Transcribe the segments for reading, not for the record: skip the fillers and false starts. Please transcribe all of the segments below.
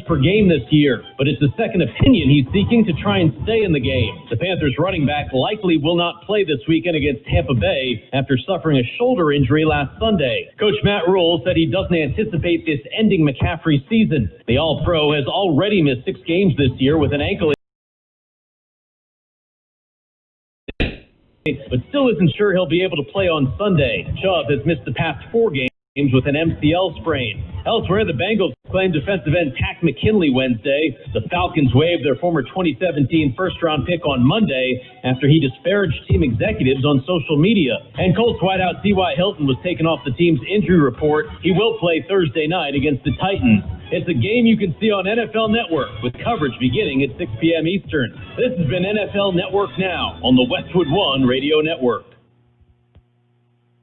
per game this year, but it's a second opinion he's seeking to try and stay in the game. The Panthers running back likely will not play this weekend against Tampa Bay after suffering a shoulder injury last Sunday. Coach Matt Rule said he doesn't anticipate this ending McCaffrey's season. The All-Pro has already missed 6 games this year with an ankle but still isn't sure he'll be able to play on Sunday. Chubb has missed the past 4 games with an MCL sprain. Elsewhere, the Bengals claimed defensive end Takk McKinley Wednesday. The Falcons waived their former 2017 first-round pick on Monday after he disparaged team executives on social media. And Colts wideout T.Y. Hilton was taken off the team's injury report. He will play Thursday night against the Titans. It's a game you can see on NFL Network with coverage beginning at 6 p.m. Eastern. This has been NFL Network Now on the Westwood One Radio Network.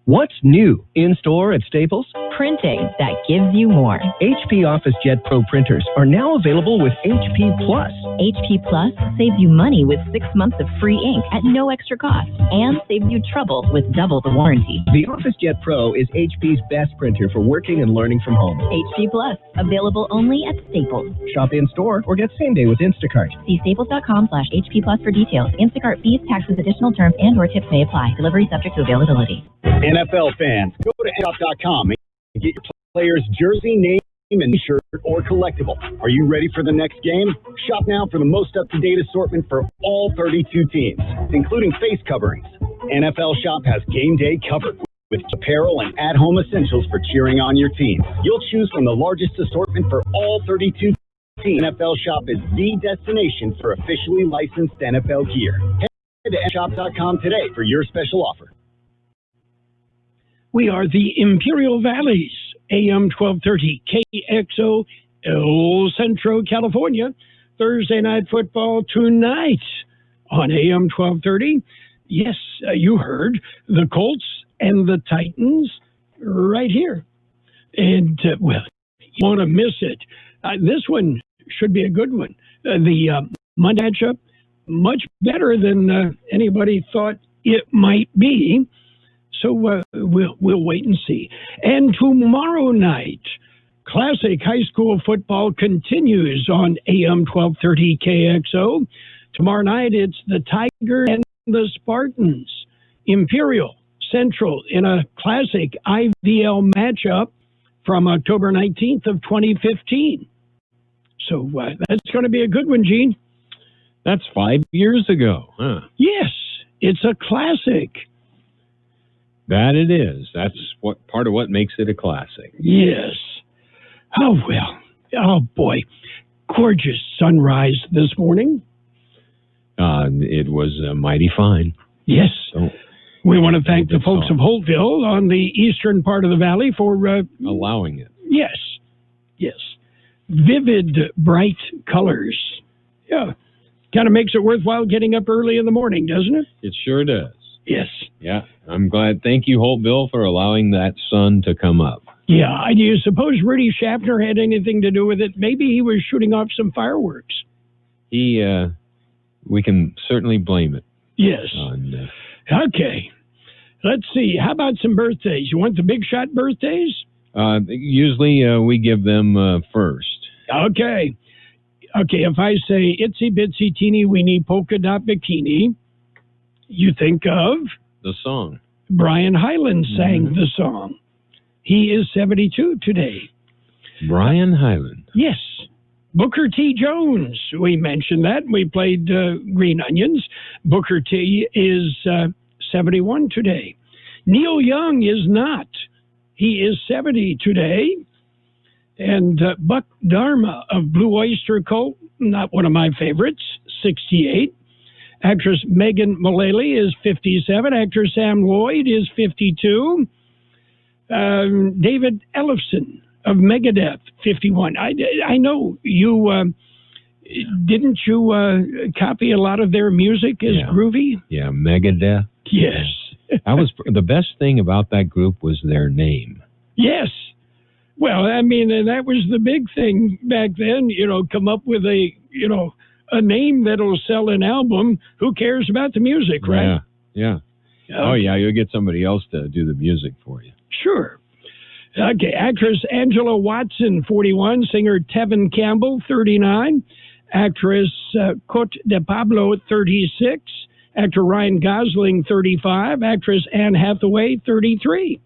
What's new in-store at Staples? Printing that gives you more. HP OfficeJet Pro printers are now available with HP Plus. HP Plus saves you money with 6 months of free ink at no extra cost and saves you trouble with double the warranty. The OfficeJet Pro is HP's best printer for working and learning from home. HP Plus, available only at Staples. Shop in-store or get same day with Instacart. See staples.com/HP Plus for details. Instacart fees, taxes, additional terms, and or tips may apply. Delivery subject to availability. NFL fans, go to NFL.com and get your player's jersey, name, and shirt or collectible. Are you ready for the next game? Shop now for the most up-to-date assortment for all 32 teams, including face coverings. NFL Shop has game day covered with apparel and at-home essentials for cheering on your team. You'll choose from the largest assortment for all 32 teams. NFL Shop is the destination for officially licensed NFL gear. Head to NFL.com today for your special offer. We are the Imperial Valleys, AM 1230, KXO, El Centro, California. Thursday night football tonight on AM 1230. Yes, you heard the Colts and the Titans right here. And, well, you want to miss it. This one should be a good one. The Monday matchup, much better than anybody thought it might be. So we'll wait and see. And tomorrow night, Classic High School football continues on AM 1230 KXO. Tomorrow night, it's the Tigers and the Spartans. Imperial Central in a Classic IVL matchup from October 19th of 2015. So that's going to be a good one, Gene. That's 5 years ago, huh? Yes, it's a classic. That it is. That's what part of what makes it a classic. Yes. Oh, well. Oh, boy. Gorgeous sunrise this morning. It was mighty fine. Yes. So, we want to thank the folks of Holtville on the eastern part of the valley for allowing it. Yes. Yes. Vivid, bright colors. Yeah. Kind of makes it worthwhile getting up early in the morning, doesn't it? It sure does. Yes. Yeah, I'm glad. Thank you, Holtville, for allowing that sun to come up. Yeah, do you suppose Rudy Schaffner had anything to do with it? Maybe he was shooting off some fireworks. We can certainly blame it. Yes. Okay. Let's see. How about some birthdays? You want the big shot birthdays? Usually we give them first. Okay. Okay, if I say itsy bitsy teeny weeny polka dot bikini, you think of? The song. Brian Hyland sang the song. He is 72 today. Brian Hyland. Yes. Booker T. Jones, we mentioned that. We played Green Onions. Booker T. is 71 today. Neil Young is not. He is 70 today. And Buck Dharma of Blue Oyster Cult, not one of my favorites, 68. Actress Megan Mullally is 57. Actor Sam Lloyd is 52. David Ellefson of Megadeth, 51. I know you, didn't you copy a lot of their music as groovy? Yeah, Megadeth. Yes. That was the best thing about that group was their name. Yes. Well, I mean, that was the big thing back then, come up with a name that'll sell an album. Who cares about the music, right? Yeah. Oh, yeah, you'll get somebody else to do the music for you. Sure. Okay, actress Angela Watson, 41. Singer Tevin Campbell, 39. Actress Cote de Pablo, 36. Actor Ryan Gosling, 35. Actress Anne Hathaway, 33.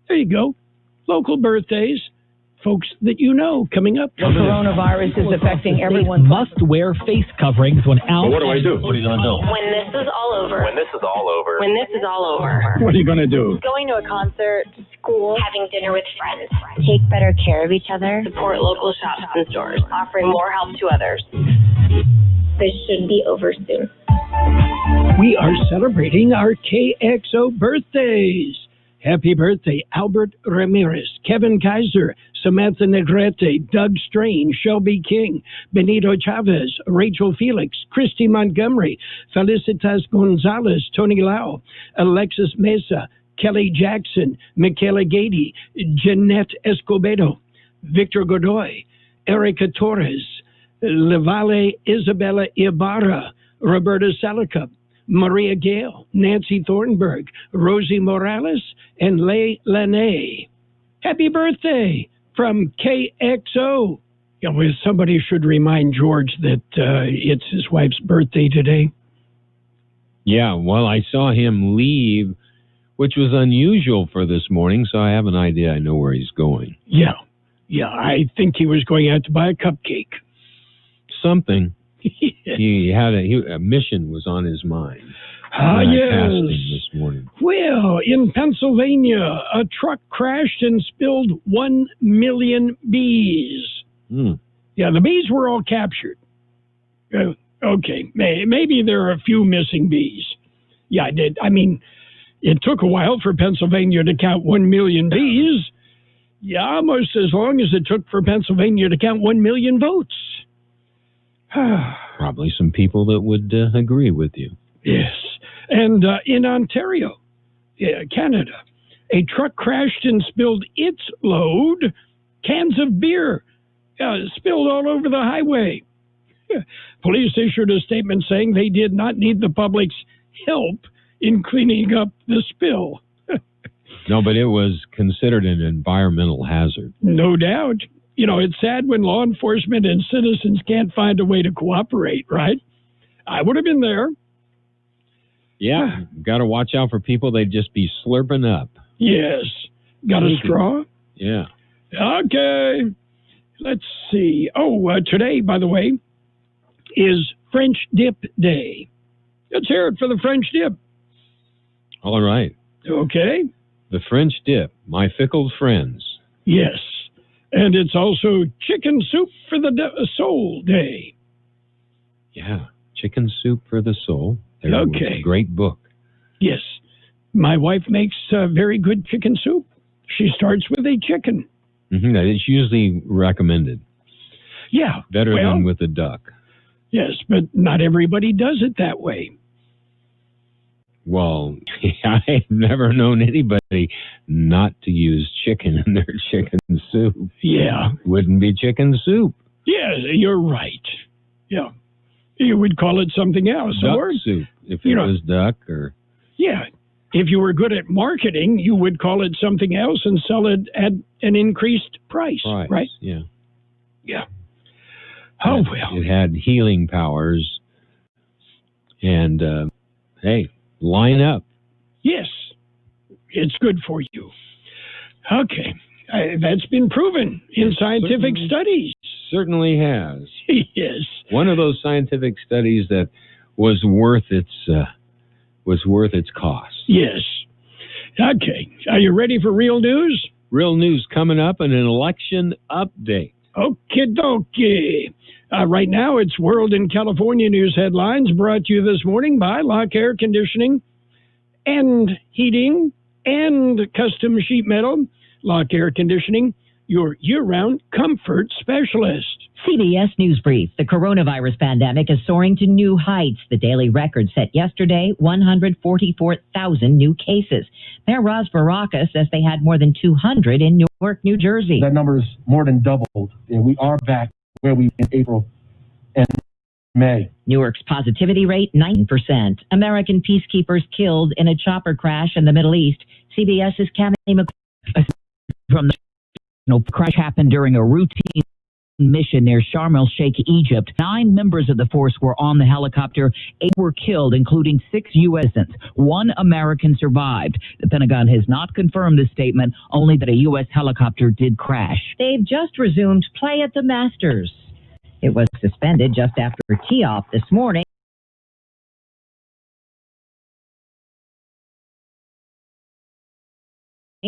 There you go. Local birthdays. Folks that you know coming up. The coronavirus is affecting everyone. Must wear face coverings when out. What do I do? What are you going to do? When this is all over. When this is all over. When this is all over. What are you going to do? Going to a concert, school, having dinner with friends. Take better care of each other. Support local shops and stores. Offering more help to others. This should be over soon. We are celebrating our KXO birthdays. Happy birthday, Albert Ramirez, Kevin Kaiser, Samantha Negrete, Doug Strain, Shelby King, Benito Chavez, Rachel Felix, Christy Montgomery, Felicitas Gonzalez, Tony Lau, Alexis Mesa, Kelly Jackson, Michaela Gady, Jeanette Escobedo, Victor Godoy, Erica Torres, Levale Isabella Ibarra, Roberta Salica, Maria Gale, Nancy Thornburg, Rosie Morales, and Leigh Lene. Happy birthday from KXO. You know, somebody should remind George that it's his wife's birthday today. Yeah, well, I saw him leave, which was unusual for this morning, so I have an idea. I know where he's going. Yeah, I think he was going out to buy a cupcake. Something. He had a mission was on his mind. Ah, I yes. passed him this morning. Well, in Pennsylvania, a truck crashed and spilled 1 million bees. Yeah, the bees were all captured. Okay, maybe there are a few missing bees. Yeah, I did. I mean, it took a while for Pennsylvania to count 1 million bees. Yeah, almost as long as it took for Pennsylvania to count 1 million votes. Probably some people that would agree with you. Yes. And in Ontario, Canada, a truck crashed and spilled its load, cans of beer, spilled all over the highway. Police issued a statement saying they did not need the public's help in cleaning up the spill. No, but it was considered an environmental hazard. No doubt. You know, it's sad when law enforcement and citizens can't find a way to cooperate, right? I would have been there. Yeah, got to watch out for people. They'd just be slurping up. Yes. Got a straw? Yeah. Okay. Let's see. Oh, today, by the way, is French Dip Day. Let's hear it for the French dip. All right. Okay. The French dip, my fickle friends. Yes. And it's also Chicken Soup for the Soul Day. Yeah, Chicken Soup for the Soul. Okay. A great book. Yes. My wife makes very good chicken soup. She starts with a chicken. Mm-hmm. It's usually recommended. Yeah. Better than with a duck. Yes, but not everybody does it that way. Well, I've never known anybody not to use chicken in their chicken soup. Yeah. Wouldn't be chicken soup. Yeah, you're right. Yeah. You would call it something else. Duck or soup, if it was duck or... Yeah. If you were good at marketing, you would call it something else and sell it at an increased price. Right? Yeah. Yeah. Oh, well. It had healing powers. And, hey... Line up. Yes, it's good for you. Okay, that's been proven in scientific studies. Certainly has. Yes. One of those scientific studies that was worth its cost. Yes. Okay, are you ready for real news? Real news coming up and an election update. Okie dokie. Right now, it's World in California news headlines brought to you this morning by Lock Air Conditioning and Heating and Custom Sheet Metal. Lock Air Conditioning, your year-round comfort specialist. CBS News Brief. The coronavirus pandemic is soaring to new heights. The daily record set yesterday, 144,000 new cases. Mayor Ras Baraka says they had more than 200 in Newark, New Jersey. That number is more than doubled, and we are back where we were in April and May. Newark's positivity rate, 9%. American peacekeepers killed in a chopper crash in the Middle East. CBS's Cammie McCoy from the crash happened during a routine mission near Sharm el-Sheikh, Egypt. 9 members of the force were on the helicopter. 8 were killed, including 6 U.S. citizens. 1 American survived. The Pentagon has not confirmed this statement, only that a U.S. helicopter did crash. They've just resumed play at the Masters. It was suspended just after tee-off this morning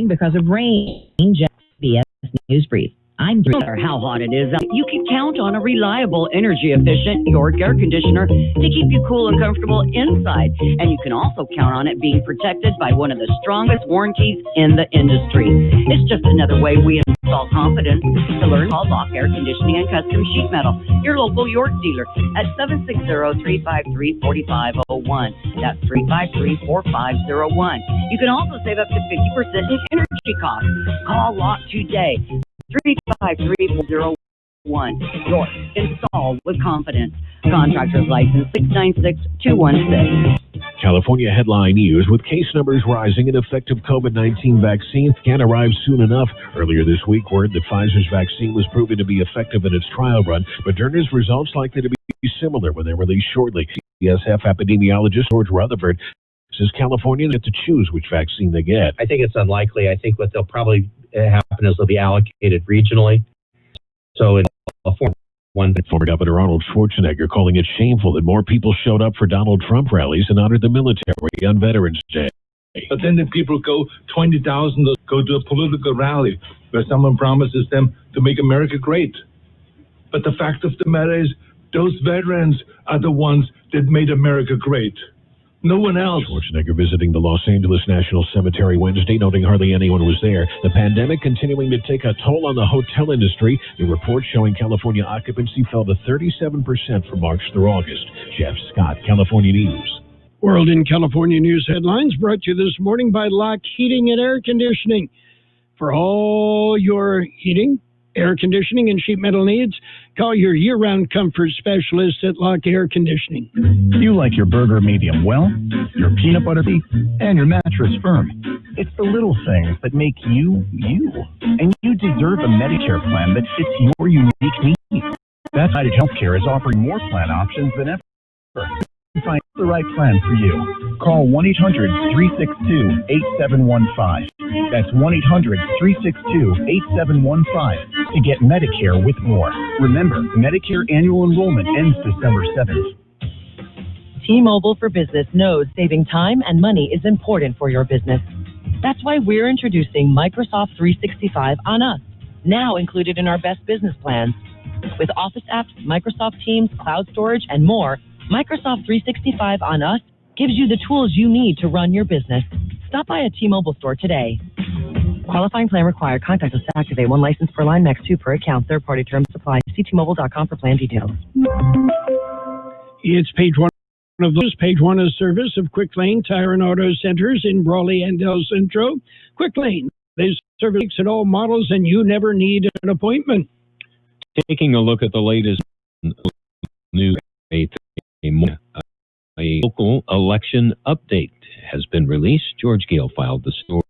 because of rain. CBS News Brief. I'm No matter how hot it is, you can count on a reliable, energy-efficient York air conditioner to keep you cool and comfortable inside. And you can also count on it being protected by one of the strongest warranties in the industry. It's just another way we install confidence. To learn, call Lock Air Conditioning and Custom Sheet Metal, your local York dealer, at 760-353-4501. That's 353-4501. You can also save up to 50% in energy costs. Call Lock today. 353-401. York. Install with confidence. Contractor's license 696216. California headline news: with case numbers rising, an effective COVID-19 vaccine can't arrive soon enough. Earlier this week, word that Pfizer's vaccine was proven to be effective in its trial run. Moderna's results likely to be similar when they're released shortly. CSF epidemiologist George Rutherford says California get to choose which vaccine they get. I think it's unlikely. I think what they'll probably happen is they'll be allocated regionally. So in California, Former Governor Arnold Schwarzenegger calling it shameful that more people showed up for Donald Trump rallies and honored the military on Veterans Day. But then the people go 20,000 to go to a political rally where someone promises them to make America great. But the fact of the matter is, those veterans are the ones that made America great. No one else. Schwarzenegger visiting the Los Angeles National Cemetery Wednesday, noting hardly anyone was there. The pandemic continuing to take a toll on the hotel industry. A report showing California occupancy fell to 37% from March through August. Jeff Scott, California News. World in California News headlines brought to you this morning by Lock Heating and Air Conditioning. For all your heating, air conditioning, and sheet metal needs, call your year-round comfort specialist at Lock Air Conditioning. You like your burger medium well, your peanut butter beef, and your mattress firm. It's the little things that make you, you. And you deserve a Medicare plan that fits your unique needs. That's why United Healthcare is offering more plan options than ever. Find the right plan for you. Call 1-800-362-8715. That's 1-800-362-8715 to get Medicare with more. Remember, Medicare annual enrollment ends December 7th. T-Mobile for Business knows saving time and money is important for your business. That's why we're introducing Microsoft 365 on Us, now included in our best business plans. With Office apps, Microsoft Teams, cloud storage, and more, Microsoft 365 on Us gives you the tools you need to run your business. Stop by a T-Mobile store today. Qualifying plan required. Contact us to activate. 1 license per line, max 2 per account. Third-party terms apply. See T-Mobile.com for plan details. It's page one of those. Page one is service of Quick Lane Tire and Auto Centers in Brawley and El Centro. Quick Lane, they service at all models, and you never need an appointment. Taking a look at the latest news, a local election update has been released. George Gale filed the story.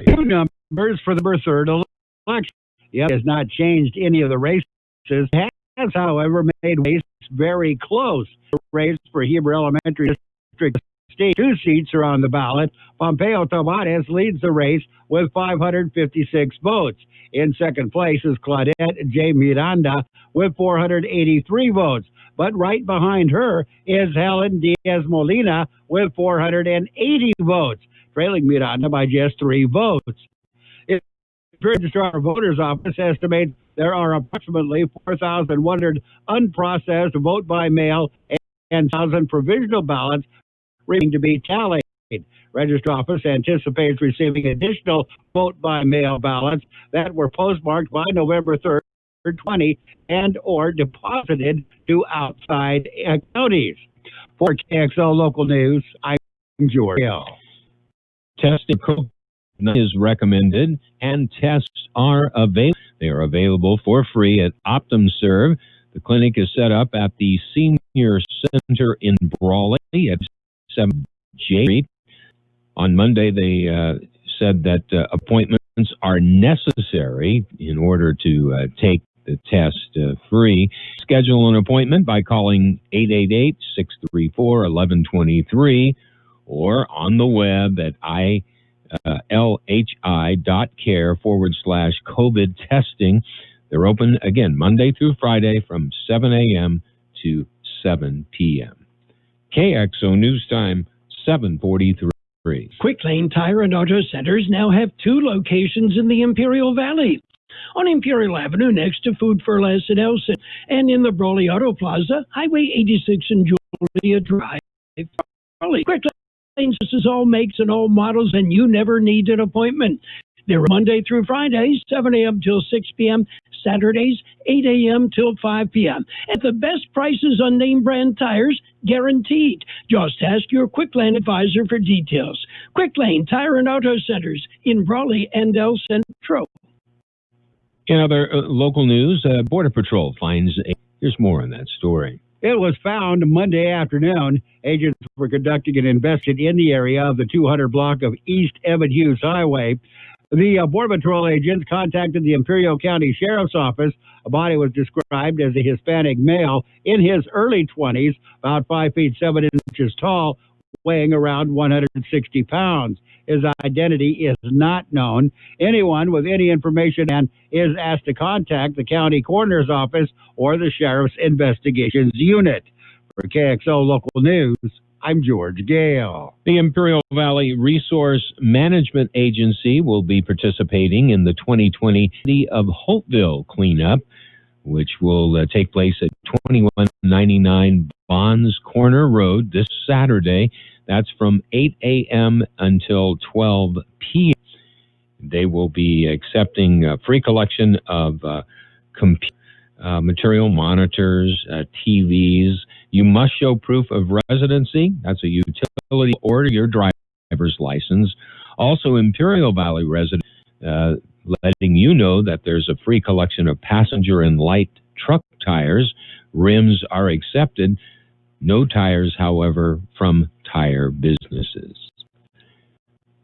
Numbers for the third election. It has not changed any of the races. It has, however, made races very close. The race for Heber Elementary District State, 2 seats are on the ballot. Pompeo Tomates leads the race with 556 votes. In second place is Claudette J. Miranda with 483 votes. But right behind her is Helen Diaz Molina with 480 votes, trailing Miranda by just 3 votes. The Registrar of Voters Office estimates there are approximately 4,100 unprocessed vote-by-mail and 1,000 provisional ballots remaining to be tallied. Registrar Office anticipates receiving additional vote-by-mail ballots that were postmarked by November 3rd, 20 and or deposited to outside counties. For Kxo Local News, I'm George Hill. Testing is recommended, and tests are available. They are available for free at OptumServe. The clinic is set up at the Senior Center in Brawley at 7 J Street. On Monday, they said that appointments are necessary in order to take the test free. Schedule an appointment by calling 888-634-1123 or on the web at lhi.care/COVID testing. They're open again Monday through Friday from 7 a.m. to 7 p.m. KXO News Time, 7:43. Quick Lane Tire and Auto Centers now have 2 locations in the Imperial Valley. On Imperial Avenue next to Food for Less at Elson, and in the Brawley Auto Plaza, Highway 86 and Julia Drive. Quick Lane services all makes and all models, and you never need an appointment. They're Monday through Friday, 7 a.m. till 6 p.m., Saturdays, 8 a.m. till 5 p.m. At the best prices on name brand tires, guaranteed. Just ask your Quick Lane advisor for details. Quick Lane Tire and Auto Centers in Brawley and El Centro. In other local news, Border Patrol finds here's more on that story. It was found Monday afternoon. Agents were conducting an investigation in the area of the 200 block of East Evan Hughes Highway. The Border Patrol agents contacted the Imperial County Sheriff's Office. A body was described as a Hispanic male in his early 20s, about 5 feet 7 inches tall, weighing around 160 pounds. His identity is not known. Anyone with any information is asked to contact the county coroner's office or the sheriff's investigations unit. For KXO Local News, I'm George Gale. The Imperial Valley Resource Management Agency will be participating in the 2020 City of Hopeville cleanup, which will take place at 2199 Bonds Corner Road this Saturday. That's from 8 a.m. until 12 p.m. They will be accepting free collection of material monitors, TVs. You must show proof of residency. That's a utility or your driver's license. Also, Imperial Valley residents, letting you know that there's a free collection of passenger and light truck tires. Rims are accepted. No tires, however, from tire businesses.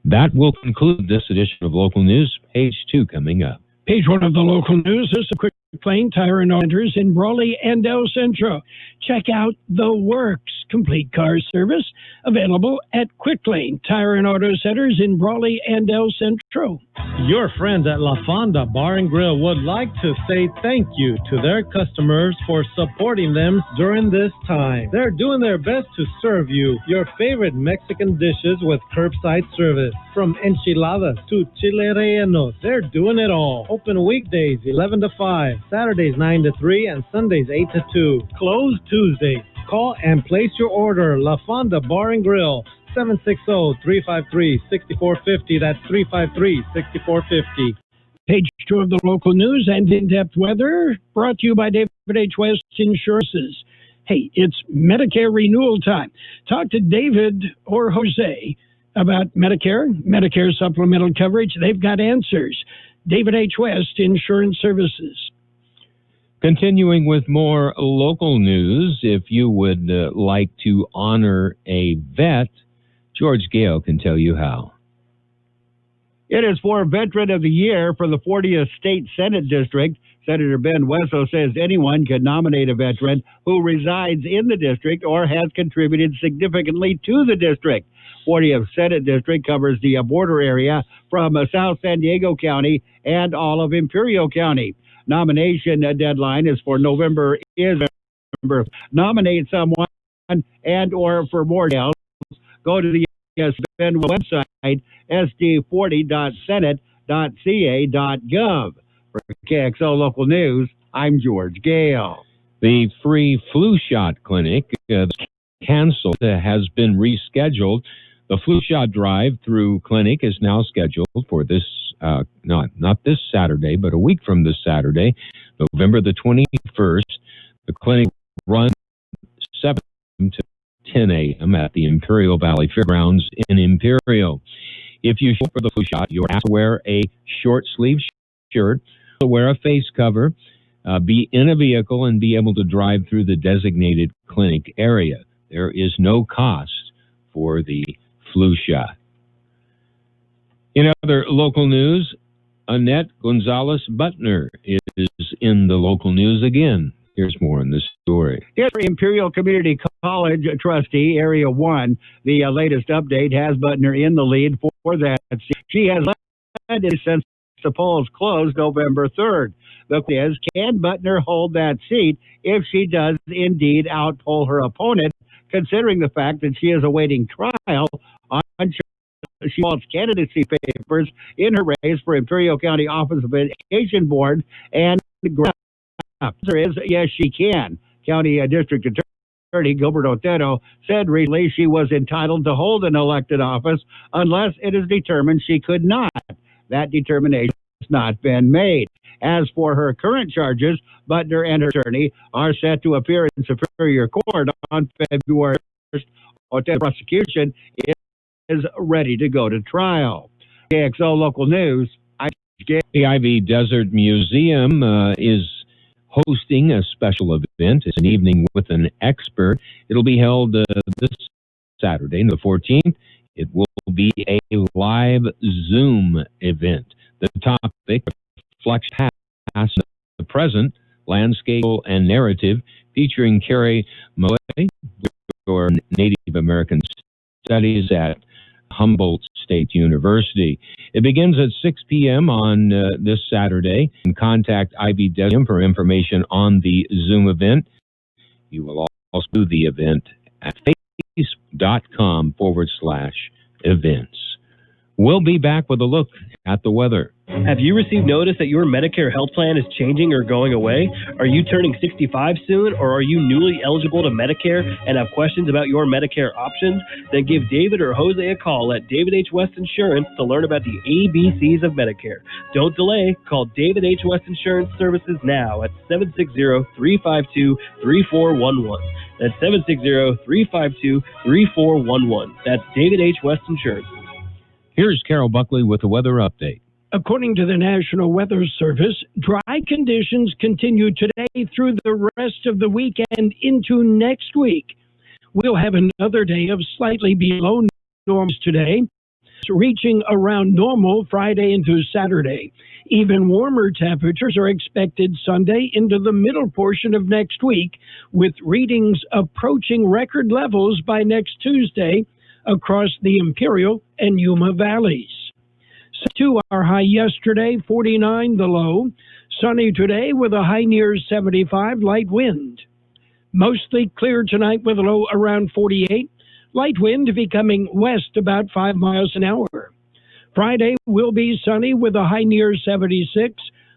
That will conclude this edition of Local News. Page 2 coming up. Page 1 of the local news is a Quick Lane Tire and Auto Centers in Brawley and El Centro. Check out The Works complete car service available at Quick Lane Tire and Auto Centers in Brawley and El Centro. Your friends at La Fonda Bar and Grill would like to say thank you to their customers for supporting them during this time. They're doing their best to serve you your favorite Mexican dishes with curbside service. From enchiladas to chile rellenos, they're doing it all. Open weekdays 11 to 5, Saturdays 9 to 3, and Sundays 8 to 2. Closed Tuesdays. Call and place your order. La Fonda Bar and Grill, 760-353-6450. That's 353-6450. Page 2 of the local news and in-depth weather brought to you by David H. West Insurances. Hey, it's Medicare renewal time. Talk to David or Jose about Medicare supplemental coverage. They've got answers. David H. West Insurance Services. Continuing with more local news, if you would like to honor a vet, George Gale can tell you how. It is for Veteran of the Year for the 40th State Senate District. Senator Ben Wesso says anyone can nominate a veteran who resides in the district or has contributed significantly to the district. 40th Senate District covers the border area from South San Diego County and all of Imperial County. Nomination deadline is for November. Nominate someone and or for more details, go to the Ben website, sd40.senate.ca.gov. For KXO Local News, I'm George Gale. The free flu shot clinic canceled has been rescheduled. The flu shot drive-through clinic is now scheduled for this, not this Saturday, but a week from this Saturday, November the 21st. The clinic runs 7 to 10 a.m. at the Imperial Valley Fairgrounds in Imperial. If you show up for the flu shot, you're asked to wear a short-sleeve shirt, wear a face cover, be in a vehicle, and be able to drive through the designated clinic area. There is no cost for the flu shot. In other local news, Annette Gonzalez-Butner is in the local news again. Here's more on this story. Imperial Community College trustee, Area 1. The latest update has Butner in the lead for that. She has led it since the polls closed November 3rd. The question is, can Butner hold that seat if she does indeed outpoll her opponent, considering the fact that she is awaiting trial on she wants candidacy papers in her race for Imperial County Office of Education Board and the answer is yes, she can. County District Attorney Gilbert Otero said recently she was entitled to hold an elected office unless it is determined she could not. That determination has not been made. As for her current charges, Butner and her attorney are set to appear in Superior Court on February 1st. Otero's prosecution is ready to go to trial. KXO Local News. The Ivy Desert Museum is hosting a special event. It's an evening with an expert. It'll be held this Saturday, the 14th. It will be a live Zoom event. The topic reflects past, the present, landscape, and narrative, featuring Carrie Moe, or Native American Studies at Humboldt State University. It begins at 6 p.m. on this Saturday. And contact Ivy Desert for information on the Zoom event. You will also do the event at facebook.com/events. We'll be back with a look at the weather. Have you received notice that your Medicare health plan is changing or going away? Are you turning 65 soon, or are you newly eligible to Medicare and have questions about your Medicare options? Then give David or Jose a call at David H. West Insurance to learn about the ABCs of Medicare. Don't delay. Call David H. West Insurance Services now at 760-352-3411. That's 760-352-3411. That's David H. West Insurance. Here's Carol Buckley with the weather update. According to the National Weather Service, dry conditions continue today through the rest of the weekend into next week. We'll have another day of slightly below norms today, reaching around normal Friday into Saturday. Even warmer temperatures are expected Sunday into the middle portion of next week, with readings approaching record levels by next Tuesday across the Imperial and Yuma valleys. 2 our high yesterday, 49 the low. Sunny today with a high near 75, light wind. Mostly clear tonight with a low around 48. Light wind becoming west about 5 miles an hour. Friday will be sunny with a high near 76.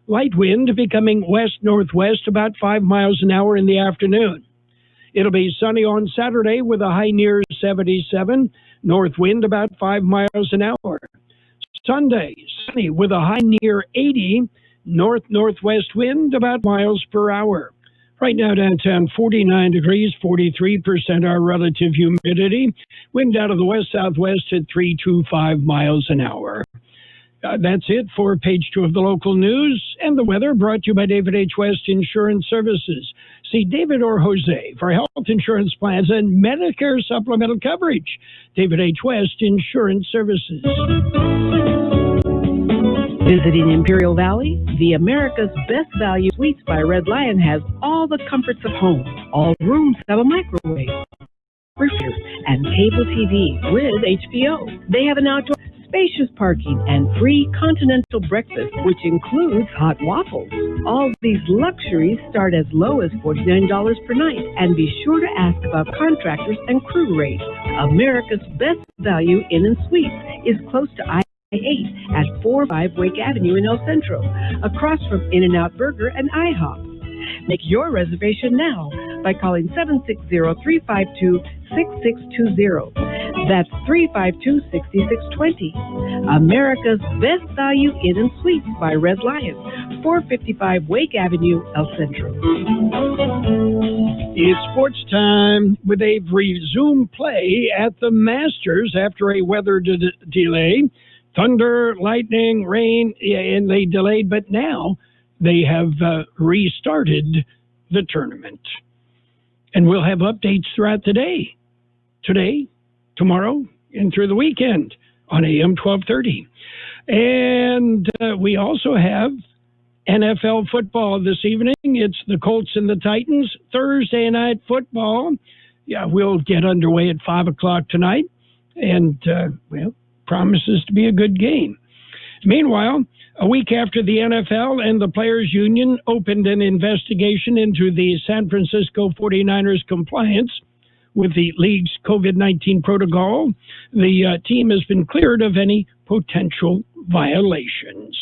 Light wind becoming west-northwest about 5 miles an hour in the afternoon. It'll be sunny on Saturday with a high near 77. North wind about 5 miles an hour. Sunday, sunny with a high near 80, north-northwest wind about miles per hour. Right now downtown, 49 degrees, 43% our relative humidity. Wind out of the west-southwest at 325 miles an hour. That's it for page 2 of the local news and the weather, brought to you by David H. West Insurance Services. See David or Jose for health insurance plans and Medicare supplemental coverage. David H. West Insurance Services. Visiting Imperial Valley, the America's Best Value Suites by Red Lion has all the comforts of home. All rooms have a microwave, refrigerator, and cable TV with HBO. They have an outdoor, spacious parking, and free continental breakfast, which includes hot waffles. All these luxuries start as low as $49 per night. And be sure to ask about contractors and crew rates. America's Best Value Inn and Suites is close to I-8 at 45 Wake Avenue in El Centro, across from In-N-Out Burger and IHOP. Make your reservation now by calling 760-352-6620. That's 352-6620. America's Best Value Inn and Suites by Red Lion, 455 Wake Avenue, El Centro. It's sports time with a resumed play at the Masters after a weather delay. Thunder, lightning, rain, and they delayed, but now they have restarted the tournament. And we'll have updates throughout the day. Today, tomorrow, and through the weekend on AM 1230. And we also have NFL football this evening. It's the Colts and the Titans. Thursday night football. Yeah, we'll get underway at 5 o'clock tonight. And, promises to be a good game. Meanwhile, a week after the NFL and the Players Union opened an investigation into the San Francisco 49ers compliance with the league's COVID-19 protocol, the team has been cleared of any potential violations.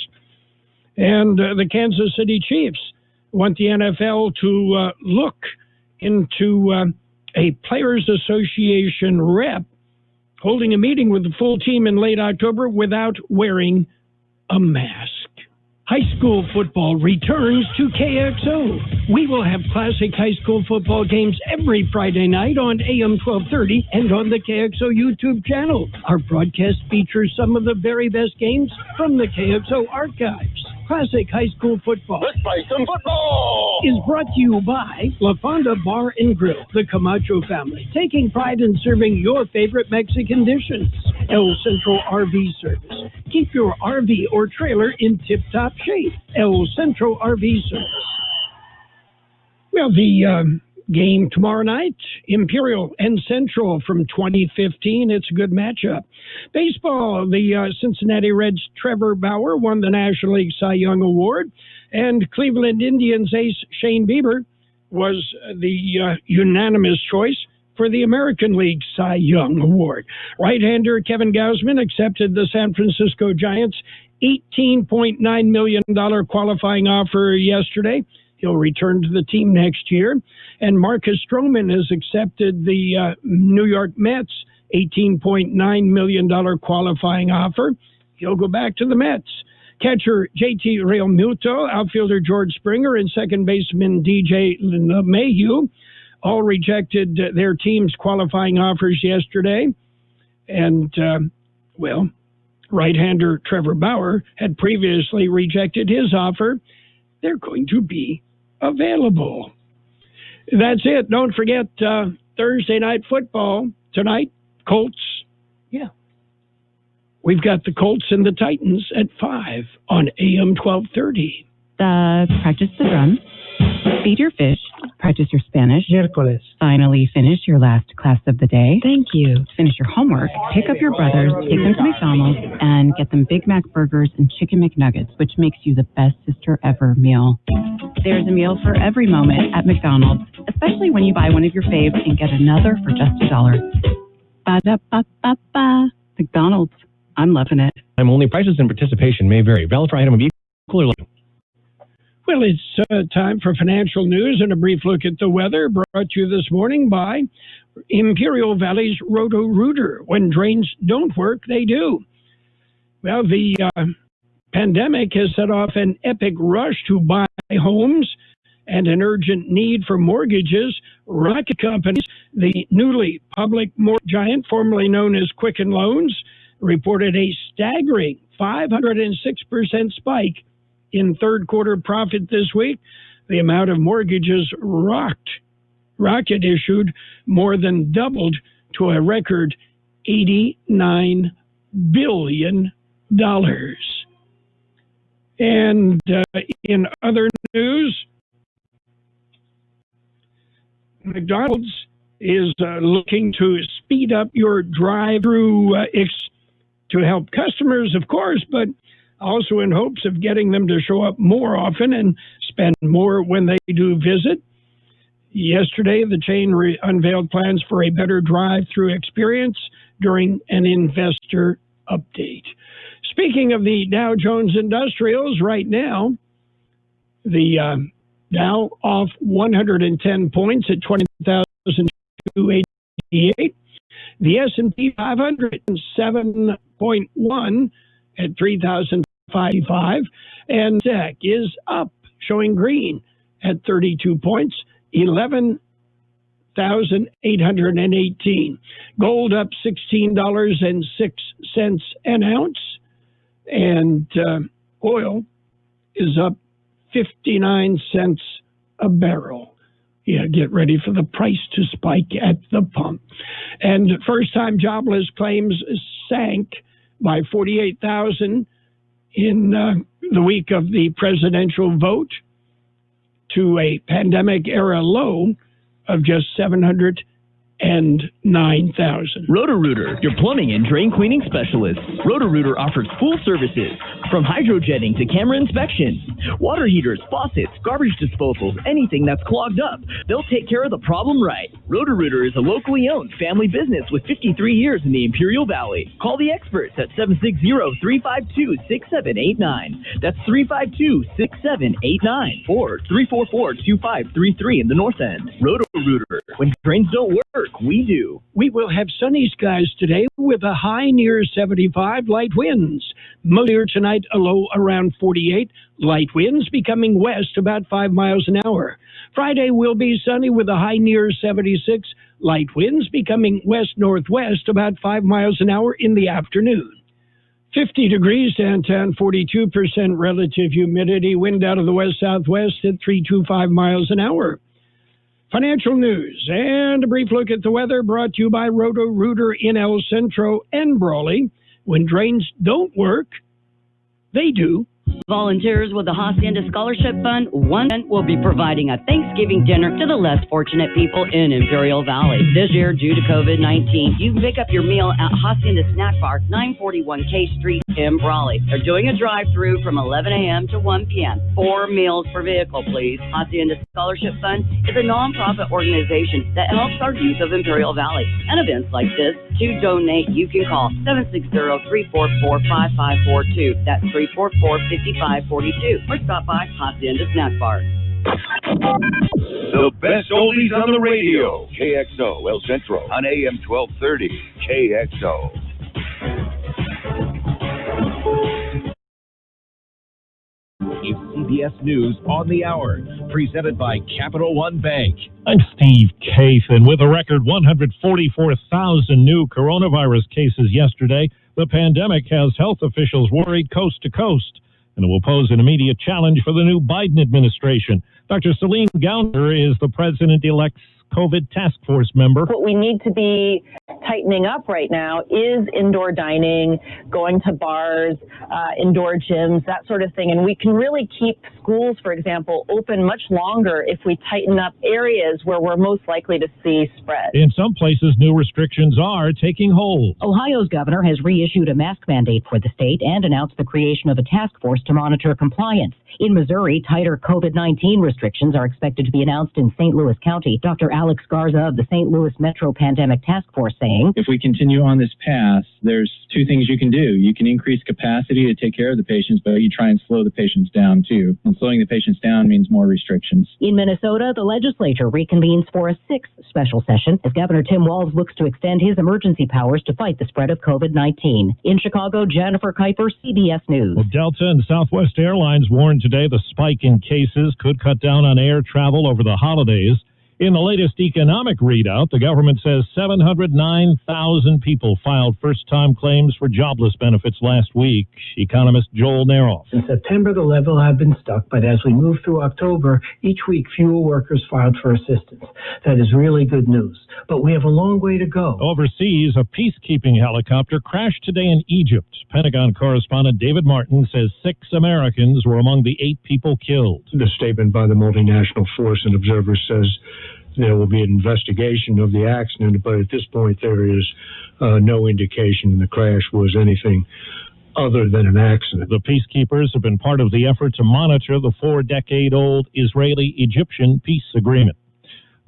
And the Kansas City Chiefs want the NFL to look into a Players Association rep holding a meeting with the full team in late October without wearing a mask. High school football returns to KXO. We will have classic high school football games every Friday night on AM 1230 and on the KXO YouTube channel. Our broadcast features some of the very best games from the KXO archives. Classic high school football. Let's play some football! Is brought to you by La Fonda Bar and Grill, the Camacho family, taking pride in serving your favorite Mexican dishes. El Centro RV Service. Keep your RV or trailer in tip-top shape. El Centro RV Service. Well, the game tomorrow night, Imperial and Central from 2015. It's a good matchup. Baseball, the Cincinnati Reds' Trevor Bauer won the National League Cy Young Award, and Cleveland Indians ace Shane Bieber was the unanimous choice for the American League Cy Young Award. Right-hander Kevin Gausman accepted the San Francisco Giants' $18.9 million qualifying offer yesterday. He'll return to the team next year. And Marcus Stroman has accepted the New York Mets' $18.9 million qualifying offer. He'll go back to the Mets. Catcher JT Realmuto, outfielder George Springer, and second baseman DJ LeMahieu all rejected their team's qualifying offers yesterday. And, right-hander Trevor Bauer had previously rejected his offer. They're going to be available. That's it. Don't forget Thursday night football tonight. Colts. Yeah. We've got the Colts and the Titans at 5 on AM 1230. Practice the drums. Feed your fish. Practice your Spanish. Miércoles. Finally finish your last class of the day. Thank you. Finish your homework. Pick up your brothers. Take them to McDonald's and get them Big Mac burgers and chicken McNuggets, which makes you the best sister ever meal. There's a meal for every moment at McDonald's, especially when you buy one of your faves and get another for just $1. Ba-da-ba-ba-ba. McDonald's. I'm loving it. Only prices and participation may vary. Valid for item of equal or like. Well, it's time for financial news and a brief look at the weather, brought to you this morning by Imperial Valley's Roto-Rooter. When drains don't work, they do. Well, the pandemic has set off an epic rush to buy homes and an urgent need for mortgages. Rocket companies, the newly public mortgage giant, formerly known as Quicken Loans, reported a staggering 506% spike in third quarter profit this week. The amount of mortgages Rocket issued more than doubled to a record $89 billion. And in other news, McDonald's is looking to speed up your drive-through to help customers, of course, but also in hopes of getting them to show up more often and spend more when they do visit. Yesterday, the chain unveiled plans for a better drive-through experience during an investor update. Speaking of the Dow Jones Industrials, right now, the Dow off 110 points at 20,288. The S&P 500 7.1 at 3,055, and Tech is up, showing green at 32 points, 11,818. Gold up $16.06 an ounce, and oil is up 59 cents a barrel. Yeah, get ready for the price to spike at the pump. And first-time jobless claims sank by 48,000 in the week of the presidential vote to a pandemic-era low of just 709,000. Roto-Rooter, your plumbing and drain cleaning specialist. Roto-Rooter offers full services, from hydrojetting to camera inspection, water heaters, faucets, garbage disposals, anything that's clogged up. They'll take care of the problem right. Roto-Rooter is a locally owned family business with 53 years in the Imperial Valley. Call the experts at 760-352-6789. That's 352-6789 or 344-2533 in the North End. Roto-Rooter. When drains don't work, we do. We will have sunny skies today with a high near 75, light winds. Most here tonight, a low around 48, light winds becoming west about 5 miles an hour. Friday will be sunny with a high near 76, light winds becoming west-northwest about 5 miles an hour in the afternoon. 50 degrees downtown, 42% relative humidity, wind out of the west-southwest at 325 miles an hour. Financial news and a brief look at the weather brought to you by Roto-Rooter in El Centro and Brawley. When drains don't work, they do. Volunteers with the Hacienda Scholarship Fund will be providing a Thanksgiving dinner to the less fortunate people in Imperial Valley. This year, due to COVID-19, you can pick up your meal at Hacienda Snack Bar, 941 K Street in Brawley. They're doing a drive-through from 11 a.m. to 1 p.m. 4 meals per vehicle, please. Hacienda Scholarship Fund is a non-profit organization that helps our youth of Imperial Valley. And events like this, to donate, you can call 760-344-5542. That's 344-5542. Or stop by Hacienda Snack Bar. The best oldies on the radio. KXO El Centro on AM 1230. KXO. It's CBS News on the Hour, presented by Capital One Bank. I'm Steve Kathan. With a record 144,000 new coronavirus cases yesterday, the pandemic has health officials worried coast to coast, and it will pose an immediate challenge for the new Biden administration. Dr. Celine Gauner is the president-elect's COVID task force member. What we need to be tightening up right now is indoor dining, going to bars, indoor gyms, that sort of thing. And we can really keep schools, for example, open much longer if we tighten up areas where we're most likely to see spread. In some places, new restrictions are taking hold. Ohio's governor has reissued a mask mandate for the state and announced the creation of a task force to monitor compliance. In Missouri, tighter COVID-19 restrictions are expected to be announced in St. Louis County. Dr. Alex Garza of the St. Louis Metro Pandemic Task Force saying, if we continue on this path, there's two things you can do. You can increase capacity to take care of the patients, but you try and slow the patients down too. And slowing the patients down means more restrictions. In Minnesota, the legislature reconvenes for a sixth special session as Governor Tim Walz looks to extend his emergency powers to fight the spread of COVID-19. In Chicago, Jennifer Kuiper, CBS News. Well, Delta and Southwest Airlines warned today the spike in cases could cut down on air travel over the holidays. In the latest economic readout, the government says 709,000 people filed first-time claims for jobless benefits last week. Economist Joel Neroff. In September, the level had been stuck, but as we move through October, each week fewer workers filed for assistance. That is really good news, but we have a long way to go. Overseas, a peacekeeping helicopter crashed today in Egypt. Pentagon correspondent David Martin says 6 Americans were among the 8 people killed. The statement by the multinational force and observers says there will be an investigation of the accident, but at this point there is no indication the crash was anything other than an accident. The peacekeepers have been part of the effort to monitor the 4-decade-old Israeli-Egyptian peace agreement.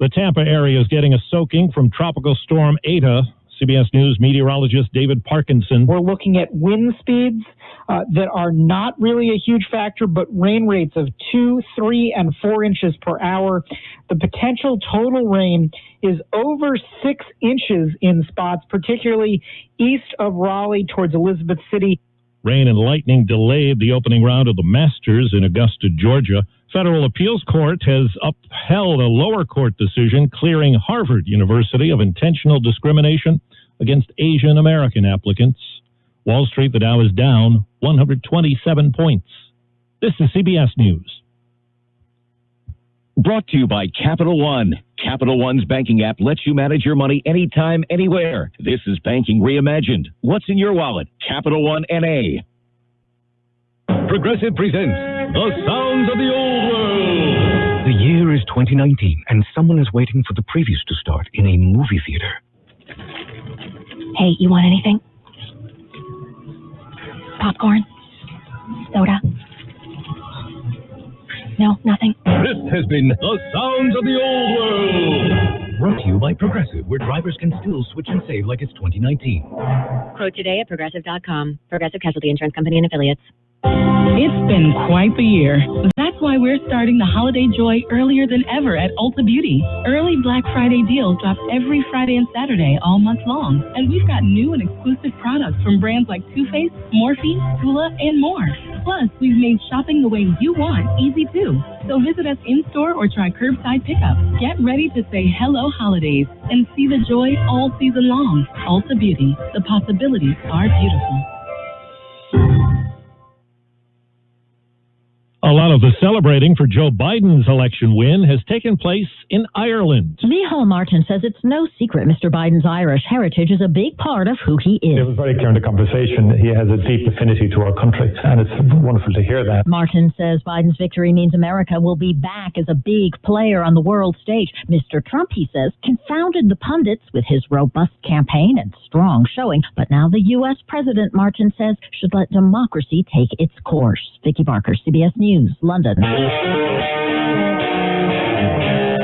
The Tampa area is getting a soaking from Tropical Storm Eta. CBS News meteorologist David Parkinson. We're looking at wind speeds that are not really a huge factor, but rain rates of 2, 3, and 4 inches per hour. The potential total rain is over 6 inches in spots, particularly east of Raleigh towards Elizabeth City. Rain and lightning delayed the opening round of the Masters in Augusta, Georgia. Federal appeals court has upheld a lower court decision clearing Harvard University of intentional discrimination against Asian American applicants. Wall Street, the Dow is down 127 points. This is CBS News. Brought to you by Capital One. Capital One's banking app lets you manage your money anytime, anywhere. This is banking reimagined. What's in your wallet? Capital One N.A. Progressive presents The Sounds of the Old World. The year is 2019, and someone is waiting for the previews to start in a movie theater. Hey, you want anything? Popcorn? Soda? No, nothing? This has been The Sounds of the Old World. Brought to you by Progressive, where drivers can still switch and save like it's 2019. Quote today at Progressive.com. Progressive Casualty Insurance Company and Affiliates. It's been quite the year. That's why we're starting the holiday joy earlier than ever at Ulta Beauty. Early Black Friday deals drop every Friday and Saturday all month long. And we've got new and exclusive products from brands like Too Faced, Morphe, Tula, and more. Plus, we've made shopping the way you want easy too. So visit us in-store or try curbside pickup. Get ready to say hello holidays and see the joy all season long. Ulta Beauty. The possibilities are beautiful. A lot of the celebrating for Joe Biden's election win has taken place in Ireland. Micheál Martin says it's no secret Mr. Biden's Irish heritage is a big part of who he is. It was very clear in the conversation he has a deep affinity to our country, and it's wonderful to hear that. Martin says Biden's victory means America will be back as a big player on the world stage. Mr. Trump, he says, confounded the pundits with his robust campaign and strong showing, but now the U.S. president, Martin says, should let democracy take its course. Vicki Barker, CBS News. London.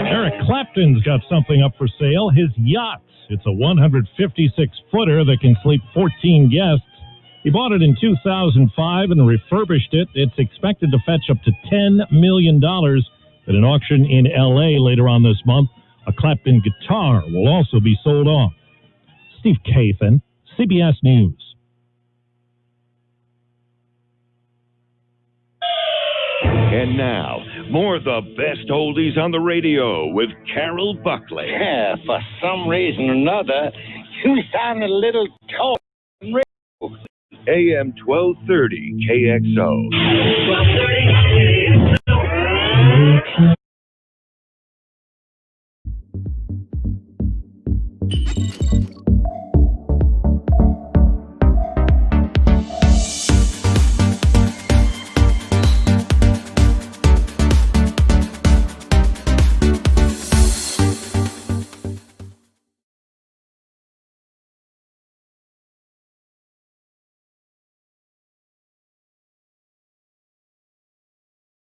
Eric Clapton's got something up for sale, his yacht. It's a 156-footer that can sleep 14 guests. He bought it in 2005 and refurbished it. It's expected to fetch up to $10 million at an auction in L.A. later on this month. A Clapton guitar will also be sold off. Steve Kathan, CBS News. And now, more of the best oldies on the radio with Carroll Buckley. Yeah, for some reason or another, you sound a little tall. AM 1230 KXO. 1230